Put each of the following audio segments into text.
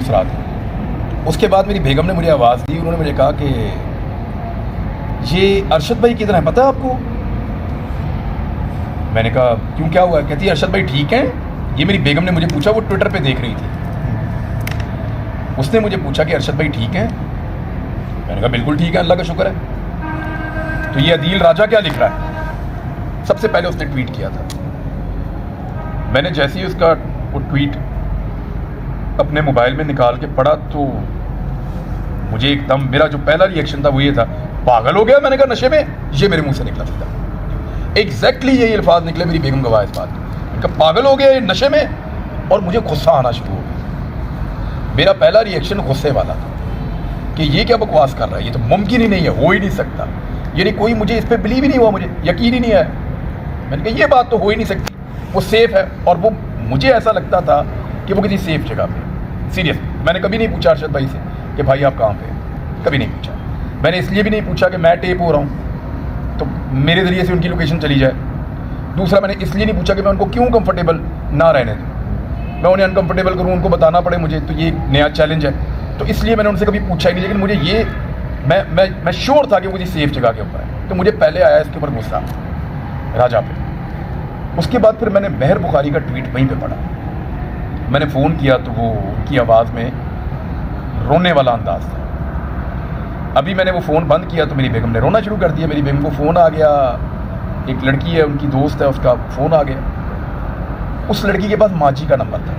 دوسرا تھا. اس کے بعد میری بیگم نے مجھے آواز دی, انہوں نے مجھے کہا کہ یہ ارشد بھائی کدھر ہیں, پتہ ہے آپ کو؟ میں نے کہا کیوں, کیا ہوا؟ کہتی ہے ارشد بھائی ٹھیک ہیں. یہ میری بیگم نے مجھے پوچھا, وہ ٹویٹر پہ دیکھ رہی تھی. اس نے مجھے پوچھا کہ ارشد بھائی ٹھیک ہیں. میں نے کہا بالکل ٹھیک ہے, اللہ کا شکر ہے. تو یہ عدیل راجہ کیا لکھ رہا ہے؟ سب سے پہلے اس نے ٹویٹ کیا تھا. میں نے جیسے ہی اس کا وہ ٹویٹ اپنے موبائل میں نکال کے پڑھا تو مجھے ایک دم, میرا جو پہلا ری ایکشن تھا وہ یہ تھا, پاگل ہو گیا. میں نے کہا نشے میں؟ یہ میرے منہ سے نکلا تھا. ایگزیکٹلی یہی الفاظ نکلے, میری بیگم گواہ اس بات. میں نے کہا پاگل ہو گیا یہ نشے میں, اور مجھے غصہ آنا شروع ہو گیا. میرا پہلا ری ایکشن غصے والا تھا کہ یہ کیا بکواس کر رہا ہے, یہ تو ممکن ہی نہیں ہے, ہو ہی نہیں سکتا. یعنی کوئی مجھے اس پہ بلیو ہی نہیں ہوا, مجھے یقین ہی نہیں ہے. میں نے کہا یہ بات تو ہو ہی نہیں سکتی, وہ سیف ہے. اور وہ مجھے ایسا لگتا تھا کہ وہ کسی سیف جگہ پہ. سیریس, میں نے کبھی نہیں پوچھا ارشد بھائی سے کہ بھائی آپ کہاں پہ, کبھی نہیں پوچھا. میں نے اس لیے بھی نہیں پوچھا کہ میں ٹیپ ہو رہا ہوں تو میرے ذریعے سے ان کی لوکیشن چلی جائے. دوسرا, میں نے اس لیے نہیں پوچھا کہ میں ان کو کیوں کمفرٹیبل نہ رہنے دوں, میں انہیں انکمفرٹیبل کروں, ان کو بتانا پڑے مجھے, تو یہ ایک نیا چیلنج ہے. تو اس لیے میں نے ان سے کبھی پوچھا ہی نہیں. لیکن مجھے یہ میں شیور تھا کہ وہ کسی سیف جگہ کے اوپر ہے. تو مجھے پہلے آیا اس کے اوپر غصہ راجہ پہ. اس کے بعد پھر میں نے مہر بخاری کا ٹویٹ وہیں پہ پڑھا. میں نے فون کیا تو وہ ان کی آواز میں رونے والا انداز تھا. ابھی میں نے وہ فون بند کیا تو میری بیگم نے رونا شروع کر دیا. میری بیگم کو فون آ گیا, ایک لڑکی ہے ان کی دوست ہے, اس کا فون آ گیا. اس لڑکی کے پاس ماجی کا نمبر تھا,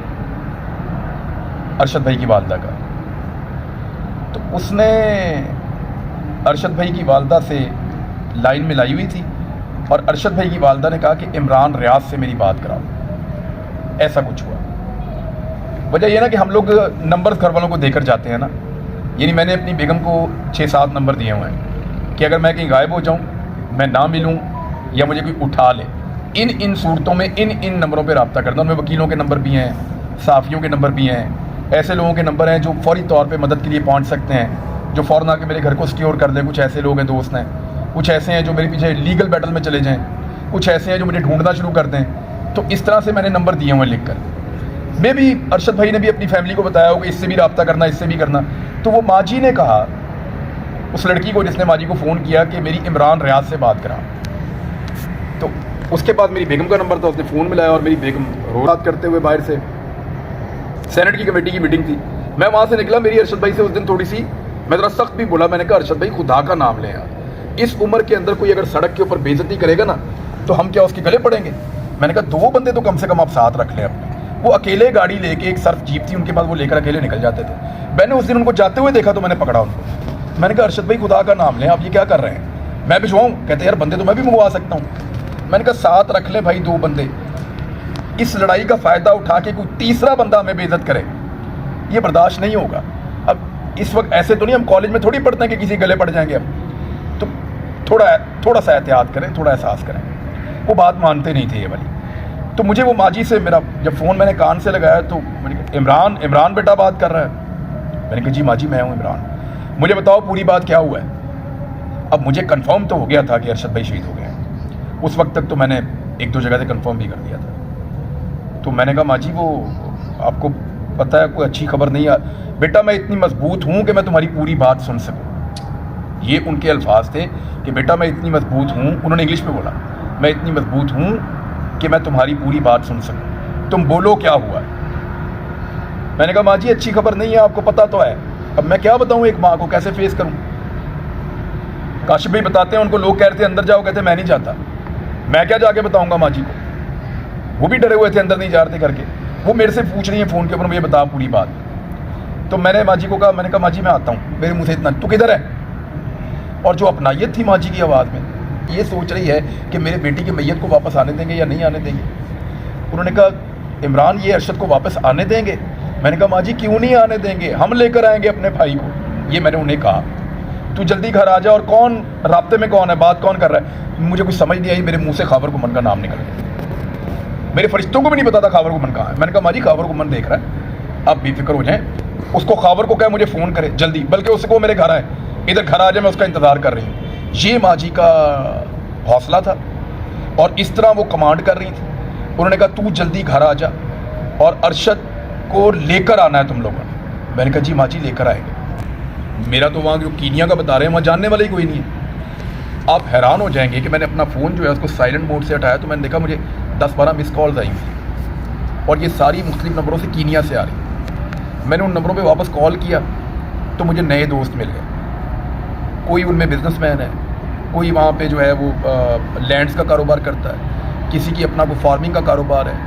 ارشد بھائی کی والدہ کا. تو اس نے ارشد بھائی کی والدہ سے لائن ملائی ہوئی تھی, اور ارشد بھائی کی والدہ نے کہا کہ عمران ریاض سے میری بات کراؤ. ایسا کچھ ہوا. وجہ یہ نا کہ ہم لوگ نمبرز گھر والوں کو دے کر جاتے ہیں نا. یعنی میں نے اپنی بیگم کو 6-7 نمبر دیے ہوئے ہیں کہ اگر میں کہیں غائب ہو جاؤں, میں نہ ملوں, یا مجھے کوئی اٹھا لے, ان صورتوں میں ان نمبروں پہ رابطہ کرنا. ان میں وکیلوں کے نمبر بھی ہیں, صحافیوں کے نمبر بھی ہیں, ایسے لوگوں کے نمبر ہیں جو فوری طور پہ مدد کے لیے پہنچ سکتے ہیں, جو فوراً آ کے میرے گھر کو سیکیور کر دیں. کچھ ایسے لوگ ہیں, دوست ہیں, کچھ ایسے ہیں جو میرے پیچھے لیگل بیٹل میں چلے جائیں, کچھ ایسے ہیں جو مجھے ڈھونڈنا شروع کر دیں. تو اس طرح سے میں نے نمبر دیے ہوئے لکھ کر. میں بھی, ارشد بھائی نے بھی اپنی فیملی کو بتایا ہو کہ اس سے بھی رابطہ کرنا, اس سے بھی کرنا. تو وہ ماجی نے کہا اس لڑکی کو جس نے ماجی کو فون کیا کہ میری عمران ریاض سے بات کرا. تو اس کے بعد میری بیگم کا نمبر تھا, اس نے فون ملایا, اور میری بیگم بات کرتے ہوئے باہر سے, سینٹ کی کمیٹی کی میٹنگ تھی, میں وہاں سے نکلا. میری ارشد بھائی سے اس دن تھوڑی سی میں ذرا سخت بھی بولا. میں نے کہا ارشد بھائی خدا کا نام لیں یار, اس عمر کے اندر کوئی اگر سڑک کے اوپر بے عزتی کرے گا نا تو ہم کیا اس کے گلے پڑیں گے؟ میں نے کہا 2 بندے تو کم سے کم آپ ساتھ رکھ لیں اپنے. وہ اکیلے گاڑی لے کے, ایک سرف جیپ تھی ان کے پاس, وہ لے کر اکیلے نکل جاتے تھے. میں نے اس دن ان کو جاتے ہوئے دیکھا تو میں نے پکڑا ان کو. میں نے کہا ارشد بھائی خدا کا نام لیں, آپ یہ کیا کر رہے ہیں, میں بھجواؤں؟ کہتے یار بندے تو میں بھی منگوا سکتا ہوں. میں نے کہا ساتھ رکھ لیں بھائی 2 بندے. اس لڑائی کا فائدہ اٹھا کے کوئی تیسرا بندہ ہمیں بے عزت کرے, یہ برداشت نہیں ہوگا. اب اس وقت ایسے تو نہیں, ہم کالج میں تھوڑی پڑھتے ہیں کہ کسی گلے پڑ جائیں گے ہم. تو تھوڑا سا احتیاط کریں, تھوڑا احساس کریں. وہ بات مانتے نہیں تھے یہ والی. تو مجھے وہ ماجی سے, میرا جب فون میں نے کان سے لگایا تو میں نے کہا عمران بیٹا بات کر رہا ہے. میں نے کہا جی ماجی میں ہوں عمران, مجھے بتاؤ پوری بات کیا ہوا ہے. اب مجھے کنفرم تو ہو گیا تھا کہ ارشد بھائی شہید ہو گئے ہیں. اس وقت تک تو میں نے 1-2 جگہ سے کنفرم بھی کر دیا تھا. تو میں نے کہا ماجی وہ آپ کو پتہ ہے کوئی اچھی خبر نہیں ہے بیٹا, میں اتنی مضبوط ہوں کہ میں تمہاری پوری بات سن سکوں. یہ ان کے الفاظ تھے کہ بیٹا میں اتنی مضبوط ہوں, انہوں نے انگلش میں بولا, میں اتنی مضبوط ہوں کہ میں تمہاری پوری بات سن سکوں, تم بولو کیا ہوا. میں نے کہا ماں جی اچھی خبر نہیں ہے, آپ کو پتہ تو ہے. اب میں کیا بتاؤں ایک ماں کو, کیسے فیس کروں. کاشف بھائی بتاتے ہیں ان کو, لوگ کہتے ہیں اندر جاؤ, کہتے ہیں میں نہیں جاتا. میں کیا جا کے بتاؤں گا ماں جی کو, وہ بھی ڈرے ہوئے تھے, اندر نہیں جا رہے کر کے. وہ میرے سے پوچھ رہی ہیں فون کے اوپر, مجھے بتا پوری بات. تو میں نے ماں جی کو کہا, میں نے کہا ماں جی میں آتا ہوں. میرے منہ سے اتنا, تو کدھر ہے. اور جو اپنائیت تھی ماں جی کی آواز میں, یہ سوچ رہی ہے کہ میرے بیٹی کی میت کو واپس آنے دیں گے یا نہیں آنے دیں گے. انہوں نے کہا عمران یہ ارشد کو واپس آنے دیں گے. میں نے کہا ماں جی کیوں نہیں آنے دیں گے, ہم لے کر آئیں گے اپنے بھائی کو. یہ میں نے انہیں کہا. تو جلدی گھر آ جا. اور کون رابطے میں کون ہے, بات کون کر رہا ہے. مجھے کچھ سمجھ نہیں آئی, میرے منہ سے خاور گمن کا نام نکل گیا. میرے فرشتوں کو بھی نہیں پتا تھا خاور گمن کہاں ہے. میں نے کہا ماں جی خاور گمن دیکھ رہا ہے, آپ بے فکر ہو جائیں. اس کو خاور کو کہے مجھے فون کرے جلدی, بلکہ اس کو میرے گھر آئے, ادھر گھر آ جائے, میں اس کا انتظار کر رہی ہوں. یہ ماں جی کا حوصلہ تھا, اور اس طرح وہ کمانڈ کر رہی تھی. انہوں نے کہا تو جلدی گھر آ جا, اور ارشد کو لے کر آنا ہے تم لوگوں نے. میں نے کہا جی ماں جی لے کر آئیں گے. میرا تو وہاں جو کینیا کا بتا رہے ہیں وہاں جاننے والا ہی کوئی نہیں ہے. آپ حیران ہو جائیں گے کہ میں نے اپنا فون جو ہے اس کو سائلنٹ موڈ سے ہٹایا تو میں نے دیکھا مجھے 10-12 مس کالز آئی ہوئی اور یہ ساری مختلف نمبروں سے کینیا سے آ رہی. میں نے ان نمبروں پہ واپس کال کیا تو مجھے نئے دوست مل گئے. کوئی ان میں بزنس مین ہے, کوئی وہاں پہ جو ہے وہ لینڈز کا کاروبار کرتا ہے, کسی کی اپنا کوئی فارمنگ کا کاروبار ہے,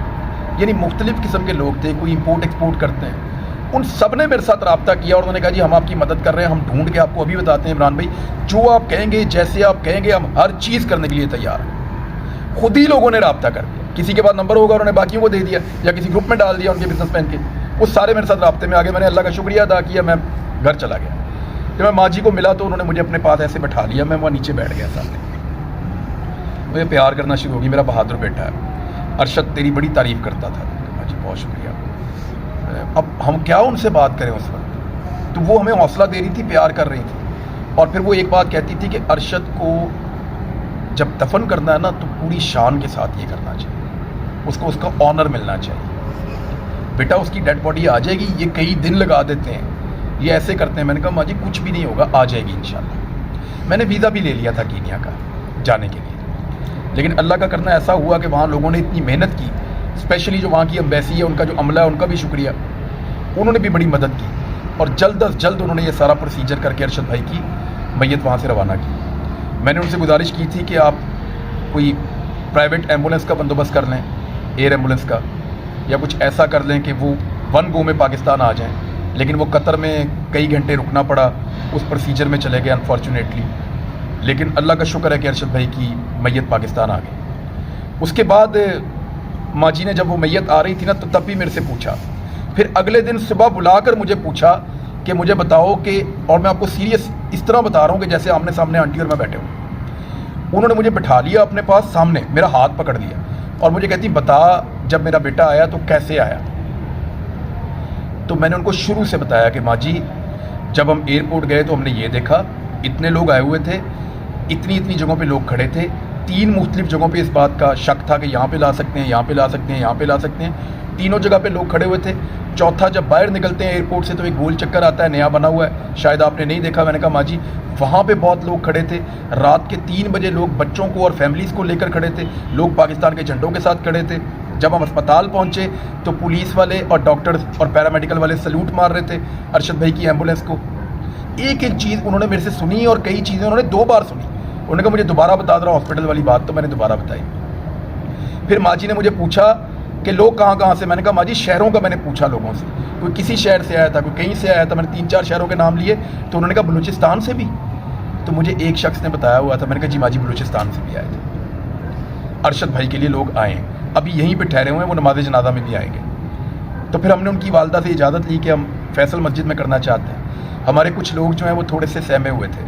یعنی مختلف قسم کے لوگ تھے. کوئی امپورٹ ایکسپورٹ کرتے ہیں. ان سب نے میرے ساتھ رابطہ کیا اور انہوں نے کہا جی ہم آپ کی مدد کر رہے ہیں, ہم ڈھونڈ کے آپ کو ابھی بتاتے ہیں عمران بھائی, جو آپ کہیں گے جیسے آپ کہیں گے ہم ہر چیز کرنے کے لیے تیار ہیں. خود ہی لوگوں نے رابطہ کر دیا. کسی کے پاس نمبر ہوگا انہوں نے باقیوں کو دے دیا یا کسی گروپ میں ڈال دیا ان کے بزنس مین کے, وہ سارے میرے ساتھ رابطے میں آ گئے. میں نے اللہ کا شکریہ ادا کیا, میں گھر چلا گیا. جب میں ماں جی کو ملا تو انہوں نے مجھے اپنے پاس ایسے بٹھا لیا, میں وہاں نیچے بیٹھ گیا سامنے. مجھے پیار کرنا شروع ہوگی, میرا بہادر بیٹا ہے, ارشد تیری بڑی تعریف کرتا تھا. ماں جی بہت شکریہ. اب ہم کیا ان سے بات کریں اس وقت, تو وہ ہمیں حوصلہ دے رہی تھی, پیار کر رہی تھی. اور پھر وہ ایک بات کہتی تھی کہ ارشد کو جب دفن کرنا ہے نا تو پوری شان کے ساتھ یہ کرنا چاہیے, اس کو اس کا آنر ملنا چاہیے. بیٹا اس کی ڈیڈ باڈی آ جائے گی, یہ کئی دن لگا دیتے ہیں, یہ ایسے کرتے ہیں. میں نے کہا ماں جی کچھ بھی نہیں ہوگا, آ جائے گی انشاءاللہ. میں نے ویزا بھی لے لیا تھا کینیا کا جانے کے لیے, لیکن اللہ کا کرنا ایسا ہوا کہ وہاں لوگوں نے اتنی محنت کی, اسپیشلی جو وہاں کی ایمبیسی ہے, ان کا جو عملہ ہے, ان کا بھی شکریہ, انہوں نے بھی بڑی مدد کی. اور جلد از جلد انہوں نے یہ سارا پروسیجر کر کے ارشد بھائی کی میت وہاں سے روانہ کی. میں نے ان سے گزارش کی تھی کہ آپ کوئی پرائیویٹ ایمبولینس کا بندوبست کر لیں, ایئر ایمبولینس کا, یا کچھ ایسا کر لیں کہ وہ 1 گو میں پاکستان آ جائیں. لیکن وہ قطر میں کئی گھنٹے رکنا پڑا, اس پروسیجر میں چلے گئے انفارچونیٹلی. لیکن اللہ کا شکر ہے کہ ارشد بھائی کی میت پاکستان آ گئی. اس کے بعد ماں جی نے جب وہ میت آ رہی تھی نا تو تب بھی میرے سے پوچھا. پھر اگلے دن صبح بلا کر مجھے پوچھا کہ مجھے بتاؤ کہ, اور میں آپ کو سیریس اس طرح بتا رہا ہوں کہ جیسے آمنے سامنے آنٹی اور میں بیٹھے ہوں. انہوں نے مجھے بٹھا لیا اپنے پاس سامنے, میرا ہاتھ پکڑ لیا اور مجھے کہتی بتا جب میرا بیٹا آیا تو کیسے آیا. تو میں نے ان کو شروع سے بتایا کہ ماں جی جب ہم ایئرپورٹ گئے تو ہم نے یہ دیکھا, اتنے لوگ آئے ہوئے تھے, اتنی جگہوں پہ لوگ کھڑے تھے, 3 مختلف جگہوں پہ اس بات کا شک تھا کہ یہاں پہ لا سکتے ہیں, یہاں پہ لا سکتے ہیں, یہاں پہ لا سکتے ہیں. تینوں جگہ پہ لوگ کھڑے ہوئے تھے. چوتھا جب باہر نکلتے ہیں ایئرپورٹ سے تو ایک گول چکر آتا ہے, نیا بنا ہوا ہے, شاید آپ نے نہیں دیکھا. میں نے کہا ماں جی وہاں پہ بہت لوگ کھڑے تھے, رات کے 3 بجے لوگ بچوں کو اور فیملیز کو لے کر کھڑے تھے, لوگ پاکستان کے جھنڈوں کے ساتھ کھڑے تھے. جب ہم اسپتال پہنچے تو پولیس والے اور ڈاکٹرز اور پیرامیڈیکل والے سلوٹ مار رہے تھے ارشد بھائی کی ایمبولینس کو. ایک چیز انہوں نے میرے سے سنی اور کئی چیزیں انہوں نے 2 بار سنی. انہوں نے کہا مجھے دوبارہ بتا دو ہاسپٹل والی بات, تو میں نے دوبارہ بتائی. پھر ماں جی نے مجھے پوچھا کہ لوگ کہاں کہاں سے. میں نے کہا ماں جی شہروں کا میں نے پوچھا لوگوں سے, کوئی کسی شہر سے آیا تھا, کوئی کہیں سے آیا تھا. میں نے 3-4 شہروں کے نام لیے تو انہوں نے کہا بلوچستان سے بھی. تو مجھے ایک شخص نے بتایا ہوا تھا. میں نے کہا جی ماں جی بلوچستان سے بھی آئے تھے, ارشد بھائی کے لیے لوگ آئے ہیں, ابھی یہیں پہ ٹھہرے ہوئے ہیں, وہ نماز جنازہ میں بھی آئیں گے. تو پھر ہم نے ان کی والدہ سے اجازت لی کہ ہم فیصل مسجد میں کرنا چاہتے ہیں. ہمارے کچھ لوگ جو ہیں وہ تھوڑے سے سہمے ہوئے تھے,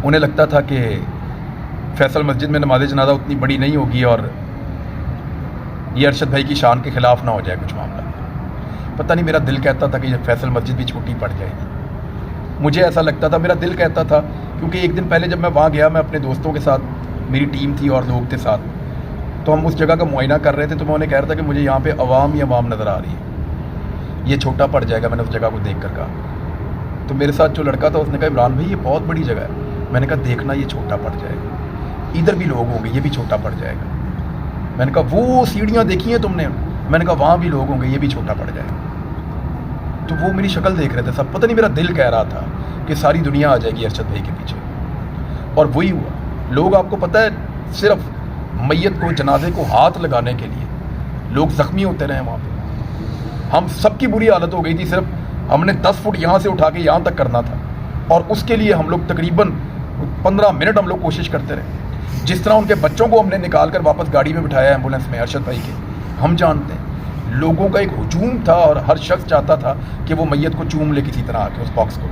انہیں لگتا تھا کہ فیصل مسجد میں نماز جنازہ اتنی بڑی نہیں ہوگی اور یہ ارشد بھائی کی شان کے خلاف نہ ہو جائے کچھ معاملہ. پتہ نہیں میرا دل کہتا تھا کہ یہ فیصل مسجد بھی چھوٹی پڑ جائے گی. مجھے ایسا لگتا تھا, میرا دل کہتا تھا, کیونکہ ایک دن پہلے جب میں وہاں گیا, میں اپنے دوستوں کے ساتھ, میری ٹیم تھی اور لوگ تھے ساتھ, تو ہم اس جگہ کا معائنہ کر رہے تھے. تو میں انہیں کہہ رہا تھا کہ مجھے یہاں پہ عوام ہی عوام نظر آ رہی ہے, یہ چھوٹا پڑ جائے گا. میں نے اس جگہ کو دیکھ کر کہا. تو میرے ساتھ جو لڑکا تھا اس نے کہا عمران بھائی یہ بہت بڑی جگہ ہے. میں نے کہا دیکھنا یہ چھوٹا پڑ جائے گا, ادھر بھی لوگ ہوں گے, یہ بھی چھوٹا پڑ جائے گا. میں نے کہا وہ سیڑھیاں دیکھی ہیں تم نے. میں نے کہا وہاں بھی لوگ ہوں گے, یہ بھی چھوٹا پڑ جائے گا. تو وہ میری شکل دیکھ رہے تھے سب. پتہ نہیں میرا دل کہہ رہا تھا کہ ساری دنیا آ جائے گی ارشد بھائی کے پیچھے, اور وہی ہوا. لوگ آپ کو پتہ ہے صرف میت کو, جنازے کو ہاتھ لگانے کے لیے لوگ زخمی ہوتے رہے وہاں پہ. ہم سب کی بری حالت ہو گئی تھی, صرف ہم نے 10 فٹ یہاں سے اٹھا کے یہاں تک کرنا تھا, اور اس کے لیے ہم لوگ تقریباً 15 منٹ ہم لوگ کوشش کرتے رہے. جس طرح ان کے بچوں کو ہم نے نکال کر واپس گاڑی میں بٹھایا ایمبولینس میں ارشد بھائی کے, ہم جانتے ہیں لوگوں کا ایک ہجوم تھا اور ہر شخص چاہتا تھا کہ وہ میت کو چوم لے کسی طرح آ کے اس باکس کو.